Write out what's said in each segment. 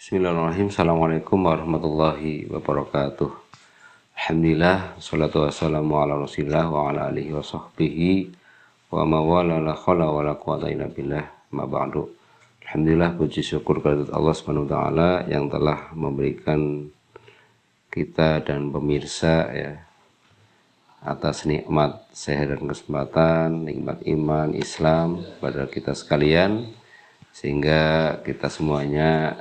Bismillahirrahmanirrahim. Assalamualaikum warahmatullahi wabarakatuh. Alhamdulillah, salatu wassalamu ala rasulillah wa ala alihi wa sahbihi wa mawala la khala wa la quwata illa billah ma ba'du. Alhamdulillah, puji syukur kepada Allah Subhanahu wa taala yang telah memberikan kita dan pemirsa ya atas nikmat sehat dan kesempatan, nikmat iman Islam pada kita sekalian, sehingga kita semuanya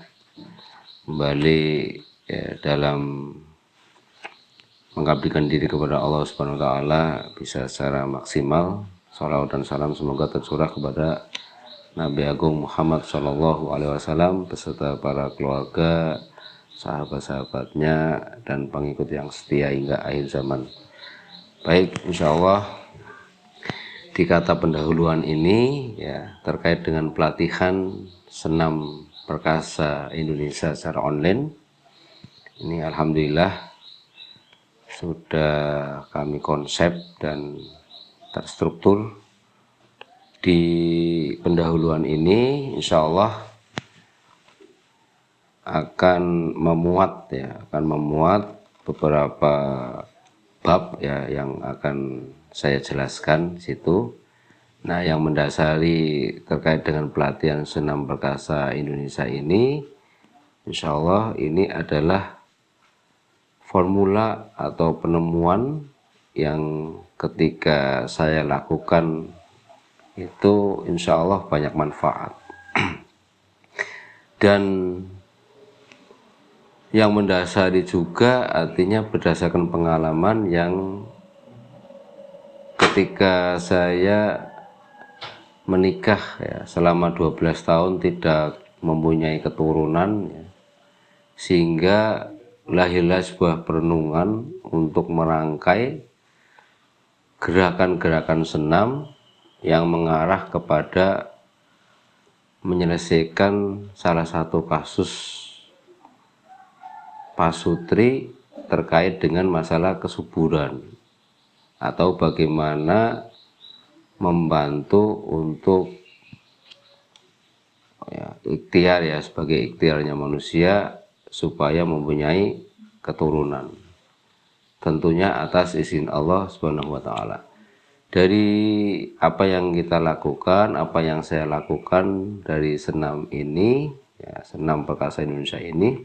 kembali ya, dalam mengabdikan diri kepada Allah Subhanahu wa taala bisa secara maksimal. Salawat dan salam semoga tercurah kepada Nabi Agung Muhammad Shallallahu Alaihi Wasallam beserta para keluarga, sahabat-sahabatnya dan pengikut yang setia hingga akhir zaman. Baik, insya Allah di kata pendahuluan ini ya terkait dengan pelatihan senam perkasa Indonesia secara online. Ini alhamdulillah sudah kami konsep dan terstruktur. Di pendahuluan ini insya Allah akan memuat beberapa bab ya yang akan saya jelaskan di situ. Nah, yang mendasari terkait dengan pelatihan senam perkasa Indonesia ini, insya Allah ini adalah formula atau penemuan yang ketika saya lakukan itu insya Allah banyak manfaat. Dan yang mendasari juga artinya berdasarkan pengalaman yang ketika saya menikah ya, selama 12 tahun tidak mempunyai keturunan ya, sehingga lahirlah sebuah perenungan untuk merangkai gerakan-gerakan senam yang mengarah kepada menyelesaikan salah satu kasus pasutri terkait dengan masalah kesuburan atau bagaimana membantu untuk ya, ikhtiar ya sebagai ikhtiarnya manusia supaya mempunyai keturunan, tentunya atas izin Allah Subhanahu wa taala. Dari apa yang kita lakukan, apa yang saya lakukan dari senam ini ya, senam perkasa Indonesia ini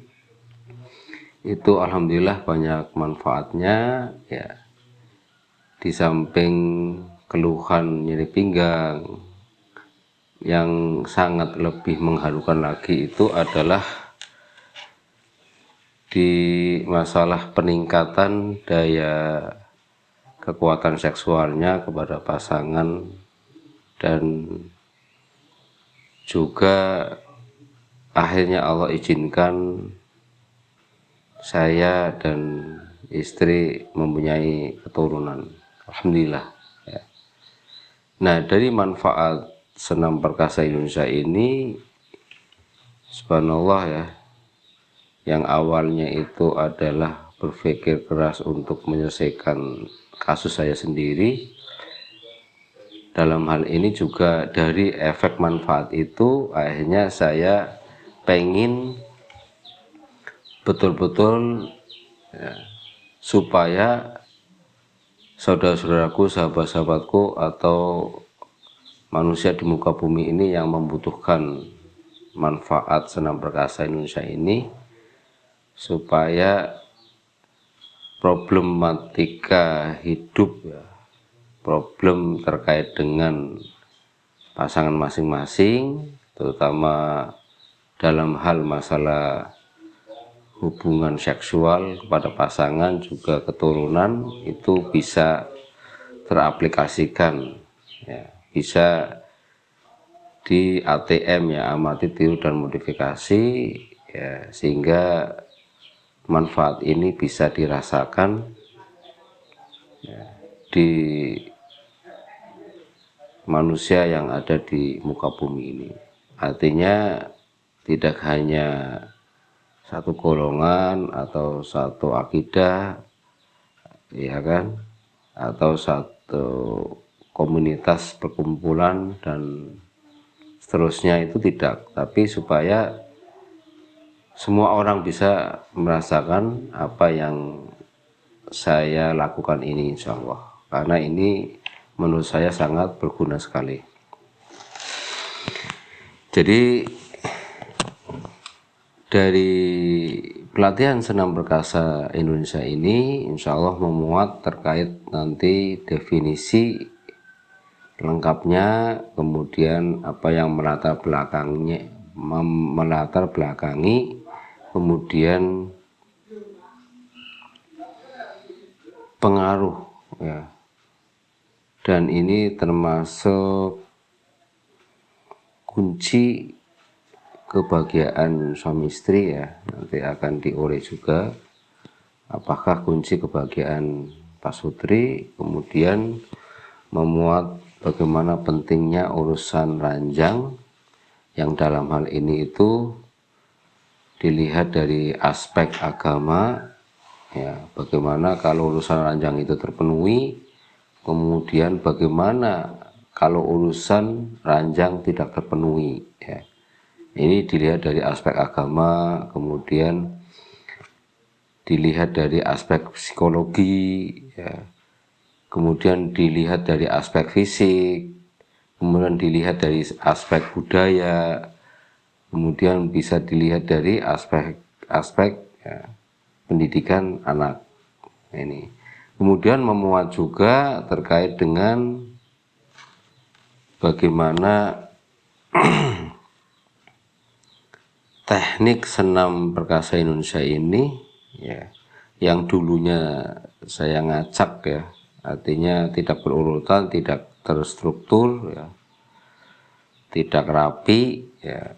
itu alhamdulillah banyak manfaatnya ya. Di samping keluhan nyeri pinggang, yang sangat lebih mengharukan lagi itu adalah di masalah peningkatan daya kekuatan seksualnya kepada pasangan, dan juga akhirnya Allah izinkan saya dan istri mempunyai keturunan, alhamdulillah ya. Nah, dari manfaat senam perkasa Indonesia ini subhanallah ya, yang awalnya itu adalah berpikir keras untuk menyelesaikan kasus saya sendiri, dalam hal ini juga dari efek manfaat itu akhirnya saya pengen betul-betul ya, supaya saudara-saudaraku, sahabat-sahabatku atau manusia di muka bumi ini yang membutuhkan manfaat senam perkasa Indonesia ini, supaya problematika hidup ya, problem terkait dengan pasangan masing-masing, terutama dalam hal masalah hubungan seksual kepada pasangan juga keturunan, itu bisa teraplikasikan ya, bisa di ATM ya, amati, tiru dan modifikasi ya, sehingga manfaat ini bisa dirasakan ya, di manusia yang ada di muka bumi ini. Artinya tidak hanya satu golongan atau satu akidah ya kan, atau satu komunitas perkumpulan dan seterusnya, itu tidak, tapi supaya semua orang bisa merasakan apa yang saya lakukan ini, insya Allah, karena ini menurut saya sangat berguna sekali. Jadi dari pelatihan senam perkasa Indonesia ini insya Allah memuat terkait nanti definisi lengkapnya, kemudian apa yang melatar belakangi, kemudian pengaruh ya, dan ini termasuk kunci kebahagiaan suami istri ya, nanti akan diurai juga apakah kunci kebahagiaan pasutri, kemudian memuat bagaimana pentingnya urusan ranjang yang dalam hal ini itu dilihat dari aspek agama ya, bagaimana kalau urusan ranjang itu terpenuhi, kemudian bagaimana kalau urusan ranjang tidak terpenuhi ya. Ini dilihat dari aspek agama, kemudian dilihat dari aspek psikologi ya, kemudian dilihat dari aspek fisik, kemudian dilihat dari aspek budaya, kemudian bisa dilihat dari aspek ya, pendidikan anak ini. Kemudian memuat juga terkait dengan bagaimana teknik senam perkasa Indonesia ini ya, yang dulunya saya ngacak ya, artinya tidak berurutan, tidak terstruktur ya, tidak rapi ya,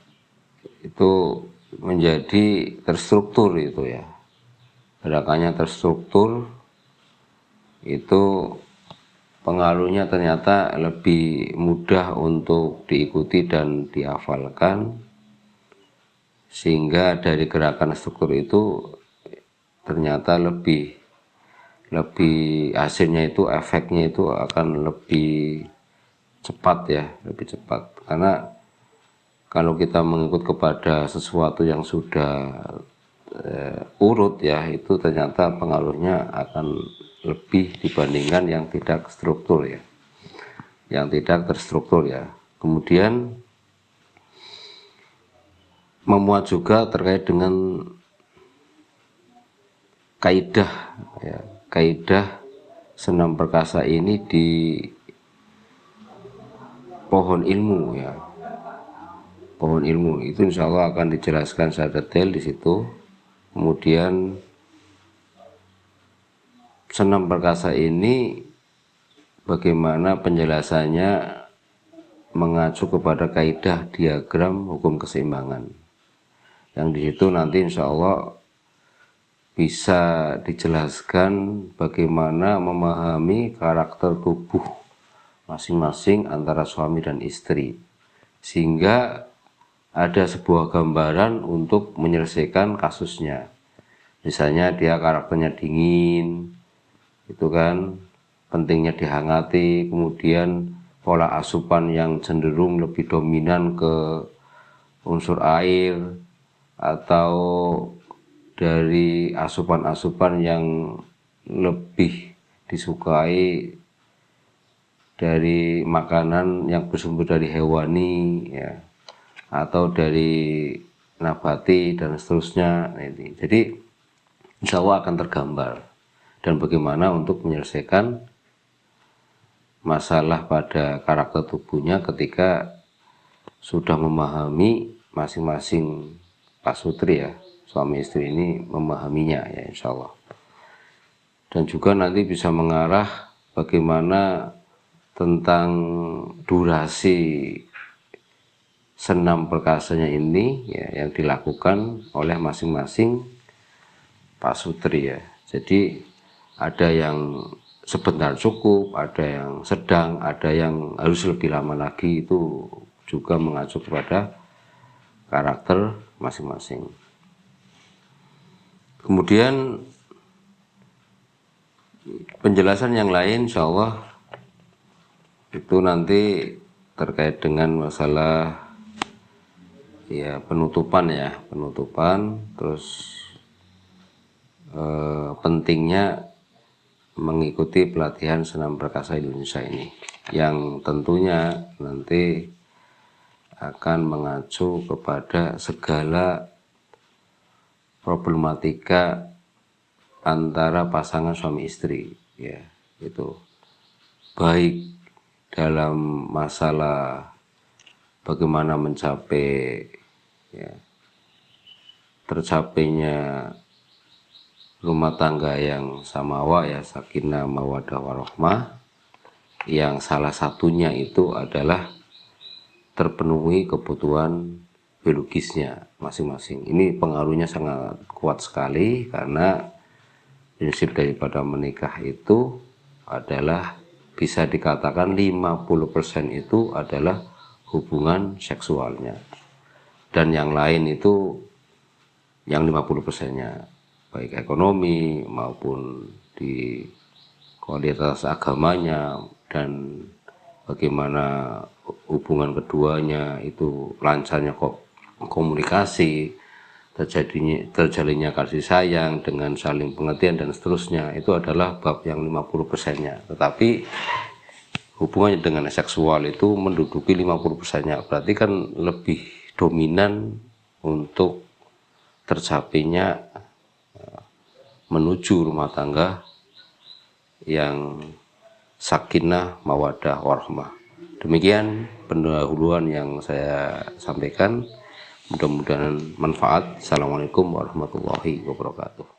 itu menjadi terstruktur itu ya, gerakannya terstruktur, itu pengaruhnya ternyata lebih mudah untuk diikuti dan dihafalkan, sehingga dari gerakan struktur itu ternyata lebih hasilnya itu, efeknya itu akan lebih cepat ya, lebih cepat, karena kalau kita mengikut kepada sesuatu yang sudah urut ya, itu ternyata pengaruhnya akan lebih dibandingkan yang tidak struktur ya, yang tidak terstruktur ya. Kemudian memuat juga terkait dengan kaidah ya, kaidah senam perkasa ini di pohon ilmu ya, pohon ilmu itu insya Allah akan dijelaskan secara detail di situ. Kemudian senam perkasa ini bagaimana penjelasannya mengacu kepada kaidah diagram hukum keseimbangan, yang di situ nanti insya Allah bisa dijelaskan bagaimana memahami karakter tubuh masing-masing antara suami dan istri, sehingga ada sebuah gambaran untuk menyelesaikan kasusnya. Misalnya dia karakternya dingin, itu kan pentingnya dihangati, kemudian pola asupan yang cenderung lebih dominan ke unsur air, atau dari asupan-asupan yang lebih disukai dari makanan yang bersumber dari hewani ya, atau dari nabati dan seterusnya. Jadi insya Allah akan tergambar dan bagaimana untuk menyelesaikan masalah pada karakter tubuhnya ketika sudah memahami masing-masing pasutri ya, suami istri ini memahaminya ya insya Allah. Dan juga nanti bisa mengarah bagaimana tentang durasi senam perkasanya ini ya, yang dilakukan oleh masing-masing pasutri ya. Jadi ada yang sebentar cukup, ada yang sedang, ada yang harus lebih lama lagi, itu juga mengacu kepada karakter masing-masing. Kemudian penjelasan yang lain insya Allah itu nanti terkait dengan masalah ya penutupan terus pentingnya mengikuti pelatihan senam perkasa Indonesia ini yang tentunya nanti akan mengacu kepada segala problematika antara pasangan suami istri, ya, itu baik dalam masalah bagaimana mencapai, ya, tercapainya rumah tangga yang samawa, ya, sakinah mawaddah warahmah, yang salah satunya itu adalah terpenuhi kebutuhan biologisnya masing-masing. Ini pengaruhnya sangat kuat sekali karena prinsip daripada menikah itu adalah bisa dikatakan 50% itu adalah hubungan seksualnya, dan yang lain itu yang 50%-nya baik ekonomi maupun di kualitas agamanya dan bagaimana hubungan keduanya itu lancarnya kok komunikasi, terjalinnya kasih sayang dengan saling pengertian dan seterusnya, itu adalah bab yang 50%-nya. Tetapi hubungannya dengan seksual itu menduduki 50%-nya, berarti kan lebih dominan untuk tercapainya menuju rumah tangga yang sakinah mawaddah warahmah. Demikian pendahuluan yang saya sampaikan, mudah-mudahan manfaat. Assalamualaikum warahmatullahi wabarakatuh.